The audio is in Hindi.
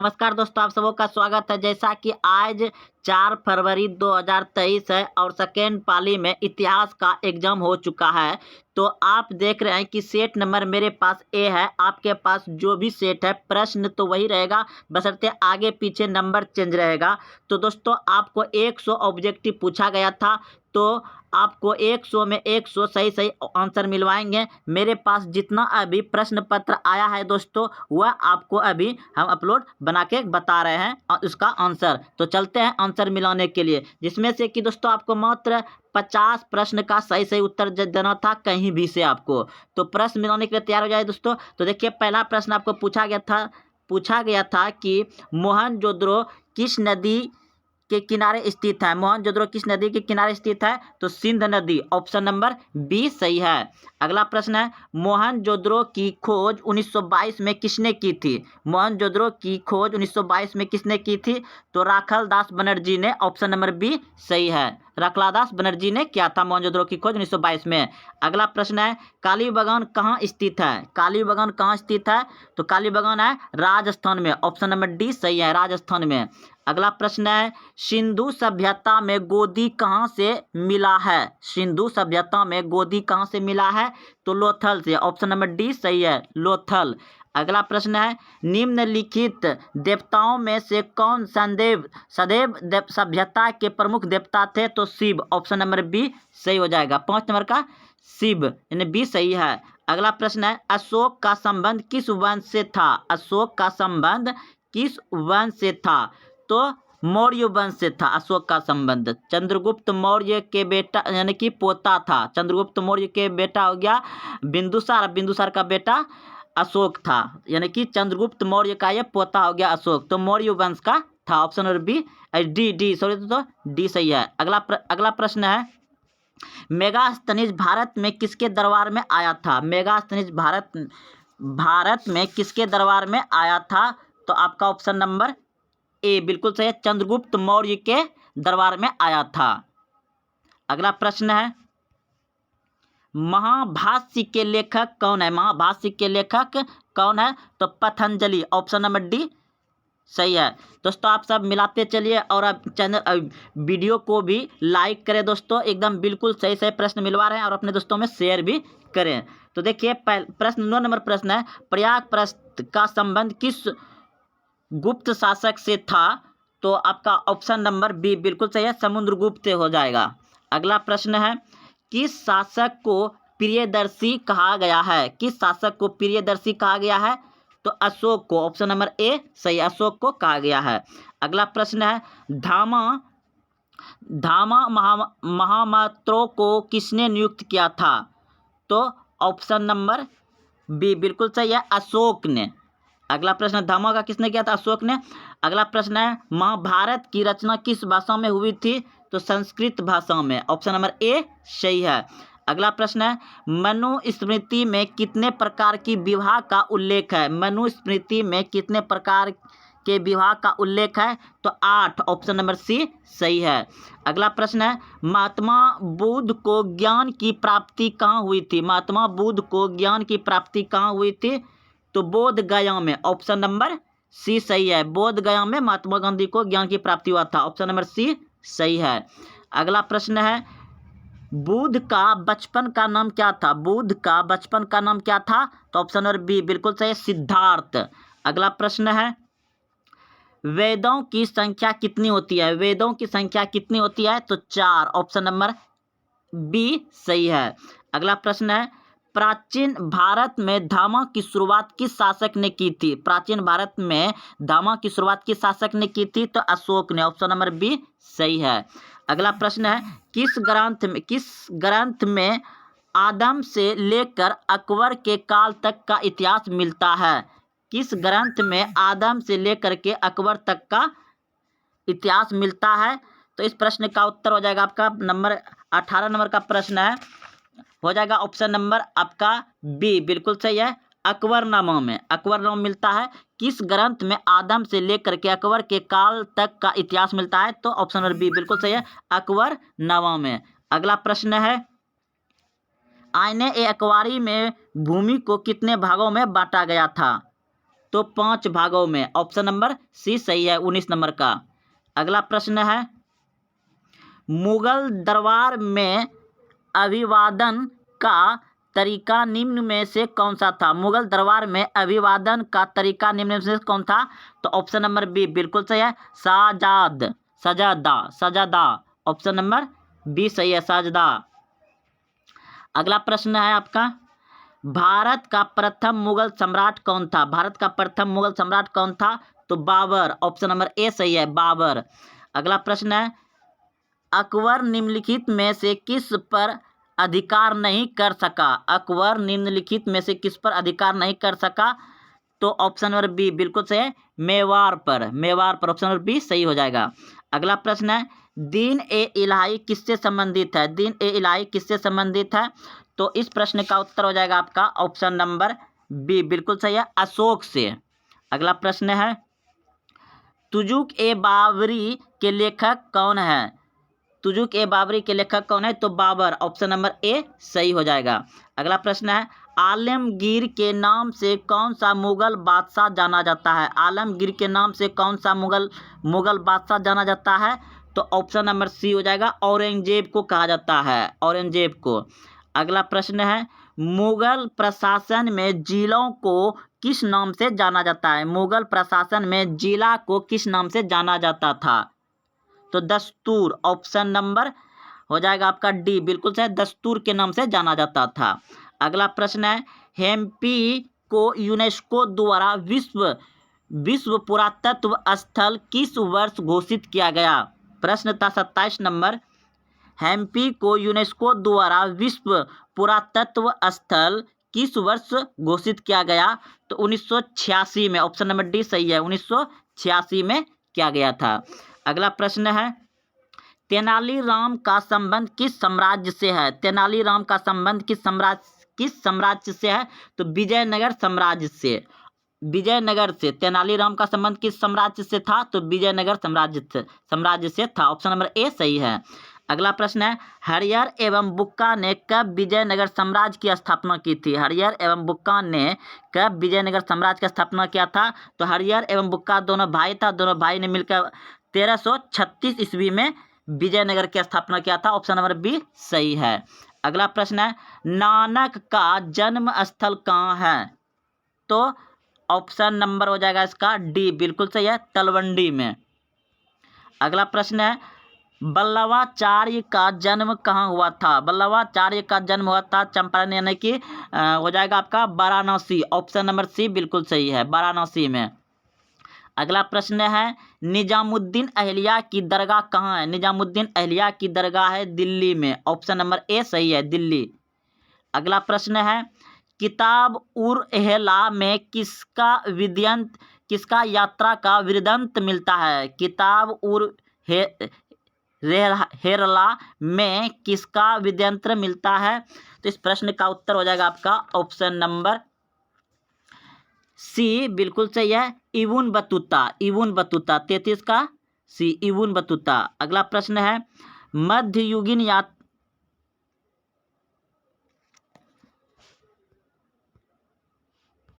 नमस्कार दोस्तों, आप सबों का स्वागत है। जैसा कि आज 4 फरवरी 2023 है और सेकेंड पाली में इतिहास का एग्जाम हो चुका है। तो आप देख रहे हैं कि सेट नंबर मेरे पास ए है, आपके पास जो भी सेट है प्रश्न तो वही रहेगा, बशर्ते आगे पीछे नंबर चेंज रहेगा। तो दोस्तों आपको 100 ऑब्जेक्टिव पूछा गया था, तो आपको 100 में 100 सही सही आंसर मिलवाएंगे। मेरे पास जितना अभी प्रश्न पत्र आया है दोस्तों, वह आपको अभी हम अपलोड बना के बता रहे हैं और उसका आंसर। तो चलते हैं आंसर मिलाने के लिए, जिसमें से कि दोस्तों आपको मात्र 50 प्रश्न का सही सही उत्तर देना था कहीं भी से आपको। तो प्रश्न मिलाने के लिए तैयार हो जाए दोस्तों। तो देखिए, पहला प्रश्न आपको पूछा गया था कि मोहनजोदड़ो किस नदी के किनारे स्थित है। मोहनजोदड़ो किस नदी के किनारे स्थित है? तो सिंध नदी, ऑप्शन नंबर बी सही है। अगला प्रश्न है, मोहनजोदड़ो की खोज 1922 में किसने की थी? मोहनजोदड़ो की खोज 1922 में किसने की थी? तो राखालदास बनर्जी ने, ऑप्शन नंबर बी सही है। राखालदास बनर्जी ने किया था मोहनजोदड़ो की खोज 1922 में। अगला प्रश्न है, कालीबंगान कहाँ स्थित है? कालीबंगान कहाँ स्थित है? तो कालीबंगान है राजस्थान में, ऑप्शन नंबर डी सही है, राजस्थान में। अगला प्रश्न है, सिंधु सभ्यता में गोदी कहाँ से मिला है? सिंधु सभ्यता में गोदी कहाँ से मिला है? तो लोथल से, ऑप्शन नंबर डी सही है, लोथल। अगला प्रश्न है, निम्नलिखित देवताओं में से कौन सदैव सभ्यता के प्रमुख देवता थे? तो शिव, ऑप्शन नंबर बी सही हो जाएगा, 5 नंबर का शिव यानी बी सही है। अगला प्रश्न है, अशोक का संबंध किस वंश से था? अशोक का संबंध किस वंश से था? तो मौर्य वंश से था अशोक का संबंध। चंद्रगुप्त मौर्य के बेटा यानी कि पोता था। चंद्रगुप्त मौर्य के बेटा हो गया बिंदुसार, बिंदुसार का बेटा अशोक था, यानी कि चंद्रगुप्त मौर्य का ये पोता हो गया अशोक। तो मौर्य वंश का था, option number B D sorry तो डी सही है। अगला प्रश्न है, मेगास्थनीज भारत में किसके दरबार में आया था? मेगास्थनीज भारत में किसके दरबार में आया था? तो आपका ऑप्शन नंबर ए बिल्कुल सही है, चंद्रगुप्त मौर्य के दरबार में आया था। अगला प्रश्न है, महाभाष्य के लेखक कौन है? महाभाष्य के लेखक कौन है? तो पतंजलि, ऑप्शन नंबर डी सही है। दोस्तों आप सब मिलाते चलिए और अब चैनल वीडियो को भी लाइक करें दोस्तों, एकदम बिल्कुल सही सही प्रश्न मिलवा रहे हैं और अपने दोस्तों में शेयर भी करें। तो देखिए, प्रश्न 9 नंबर प्रश्न है, प्रयागराज का संबंध किस गुप्त शासक से था? तो आपका ऑप्शन नंबर बी बिल्कुल सही है, समुद्रगुप्त हो जाएगा। अगला प्रश्न है, किस शासक को प्रियदर्शी कहा गया है? किस शासक को प्रियदर्शी कहा गया है? तो अशोक को, ऑप्शन नंबर ए सही, अशोक को कहा गया है। अगला प्रश्न है, धामा धामा महामात्रों को किसने नियुक्त किया था? तो ऑप्शन नंबर बी बिल्कुल सही है, अशोक ने। अगला प्रश्न, धामा का किसने किया था? अशोक ने। अगला प्रश्न है, महाभारत की रचना किस भाषा में हुई थी? तो संस्कृत भाषा में, ऑप्शन नंबर ए सही है। अगला प्रश्न है, मनुस्मृति में कितने प्रकार की विवाह का उल्लेख है? मनुस्मृति में कितने प्रकार के विवाह का उल्लेख है? तो 8, ऑप्शन नंबर सी सही है। अगला प्रश्न है, महात्मा बुद्ध को ज्ञान की प्राप्ति कहाँ हुई थी? महात्मा बुद्ध को ज्ञान की प्राप्ति कहाँ हुई थी? तो बोध गया में, ऑप्शन नंबर सी सही है, बोध गया में महात्मा गांधी को ज्ञान की प्राप्ति हुआ था, ऑप्शन नंबर सी सही है। अगला प्रश्न है, बुद्ध का बचपन का नाम क्या था? बुद्ध का बचपन का नाम क्या था? तो ऑप्शन नंबर बी बिल्कुल सही, सिद्धार्थ। अगला प्रश्न है, वेदों की संख्या कितनी होती है? वेदों की संख्या कितनी होती है? तो 4, ऑप्शन नंबर बी सही है। अगला प्रश्न है, प्राचीन भारत में धामा की शुरुआत किस शासक ने की थी? प्राचीन भारत में धामा की शुरुआत किस शासक ने की थी? तो अशोक ने, ऑप्शन नंबर बी सही है। अगला प्रश्न है, किस ग्रंथ में आदम से लेकर अकबर के काल तक का इतिहास मिलता है? किस ग्रंथ में आदम से लेकर के अकबर तक का इतिहास मिलता है? तो इस प्रश्न का उत्तर हो जाएगा आपका नंबर 18 नंबर का प्रश्न है, हो जाएगा ऑप्शन नंबर आपका बी बिल्कुल सही है, अकबरनामा में। अकबरनामा मिलता है, किस ग्रंथ में आदम से लेकर के अकबर के काल तक का इतिहास मिलता है? तो ऑप्शन नंबर बी बिल्कुल सही है, अकबरनामा में। अगला प्रश्न है, आईने ए अकबारी में भूमि को कितने भागों में बांटा गया था? तो 5 भागों में। ऑप्शन नंबर सी सही है 19 नंबर का। अगला प्रश्न है, मुगल दरबार में अभिवादन का तरीका निम्न में से कौन सा था? मुगल दरबार में अभिवादन का तरीका निम्न में से कौन था? तो ऑप्शन नंबर बी बिल्कुल सही है, सजादा। ऑप्शन नंबर बी सही है, साजदा। अगला प्रश्न है आपका, भारत का प्रथम मुगल सम्राट कौन था? भारत का प्रथम मुगल सम्राट कौन था? तो बाबर। ऑप्शन नंबर ए सही है, बाबर। अगला प्रश्न है, अकबर निम्नलिखित में से किस पर अधिकार नहीं कर सका? अकबर निम्नलिखित में से किस पर अधिकार नहीं कर सका? तो ऑप्शन नंबर बी बिल्कुल सही है, मेवाड़ पर। ऑप्शन नंबर बी सही हो जाएगा। अगला प्रश्न है, दीन ए इलाही किससे संबंधित है? दीन ए इलाही किससे संबंधित है? तो इस प्रश्न का उत्तर हो जाएगा आपका ऑप्शन नंबर बी बिल्कुल सही है, अशोक से। अगला प्रश्न है, तुजुक ए बाबरी के लेखक कौन है? तुजुक ए बाबरी के लेखक कौन है? तो बाबर। ऑप्शन नंबर ए सही हो जाएगा। अगला प्रश्न है, आलमगीर के नाम से कौन सा मुगल बादशाह जाना जाता है? आलमगीर के नाम से कौन सा मुगल बादशाह जाना जाता है? तो ऑप्शन नंबर सी हो जाएगा, औरंगजेब को कहा जाता है, औरंगजेब को। अगला प्रश्न है, मुगल प्रशासन में जिलों को किस नाम से जाना जाता है? मुगल प्रशासन में जिला को किस नाम से जाना जाता था? तो दस्तूर। ऑप्शन नंबर हो जाएगा आपका डी बिल्कुल सही, दस्तूर के नाम से जाना जाता था। अगला प्रश्न है, हम्पी को यूनेस्को द्वारा विश्व पुरातत्व स्थल किस वर्ष घोषित किया गया? प्रश्न था 27 नंबर, हम्पी को यूनेस्को द्वारा विश्व पुरातत्व स्थल किस वर्ष घोषित किया गया? तो 1986 में। ऑप्शन नंबर डी सही है, 1986 में किया गया था। अगला प्रश्न है, तेनालीराम का संबंध किस साम्राज्य से है? तेनालीराम का संबंध किस साम्राज्य से है? तो विजयनगर साम्राज्य से। विजयनगर से तेनालीराम का संबंध किस साम्राज्य से था? तो विजयनगर साम्राज्य से था। ऑप्शन नंबर ए सही है। अगला प्रश्न है, हरियर एवं बुक्का ने कब विजयनगर साम्राज्य की स्थापना की थी? हरियर एवं बुक्का ने कब विजयनगर साम्राज्य की स्थापना किया था? तो हरियर एवं बुक्का दोनों भाई था, दोनों भाई ने मिलकर 1336 ईस्वी में विजयनगर की स्थापना किया था। ऑप्शन नंबर बी सही है। अगला प्रश्न है, नानक का जन्म स्थल कहाँ है? तो ऑप्शन नंबर हो जाएगा इसका डी बिल्कुल सही है, तलवंडी में। अगला प्रश्न है, वल्लभाचार्य का जन्म कहाँ हुआ था? वल्लभाचार्य का जन्म हुआ था चंपारण, यानी कि हो जाएगा आपका वाराणसी। ऑप्शन नंबर सी बिल्कुल सही है, वाराणसी में। अगला प्रश्न है, निजामुद्दीन अहलिया की दरगाह कहाँ है? निजामुद्दीन अहलिया की दरगाह है दिल्ली में। ऑप्शन नंबर ए सही है, दिल्ली। अगला प्रश्न है, किताब उर एहला में किसका यात्रा का वृत्तांत मिलता है? किताब उर हेरला में किसका वृत्तांत मिलता है? तो इस प्रश्न का उत्तर हो जाएगा आपका ऑप्शन नंबर सी बिल्कुल सही है, इबन बतूता। 33 का सी, इबन बतूता। अगला प्रश्न है, मध्ययुगीन